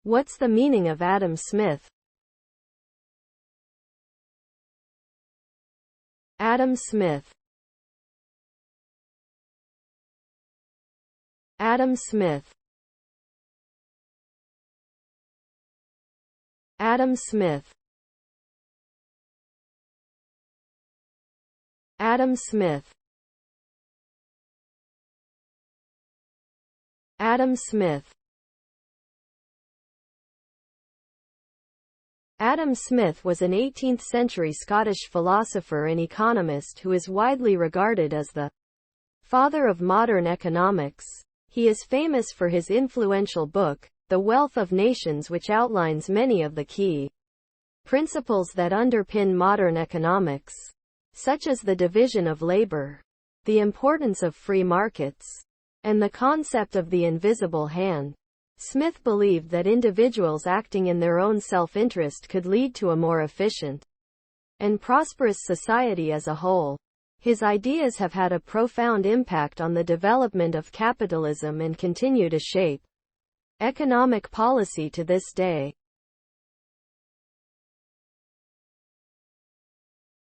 What's the meaning of Adam Smith? Adam Smith. Adam Smith. Adam Smith. Adam Smith. Adam Smith. Adam Smith was an 18th-century Scottish philosopher and economist who is widely regarded as the father of modern economics. He is famous for his influential book, The Wealth of Nations, which outlines many of the key principles that underpin modern economics, such as the division of labor, the importance of free markets, and the concept of the invisible hand. Smith believed that individuals acting in their own self-interest could lead to a more efficient and prosperous society as a whole. His ideas have had a profound impact on the development of capitalism and continue to shape economic policy to this day.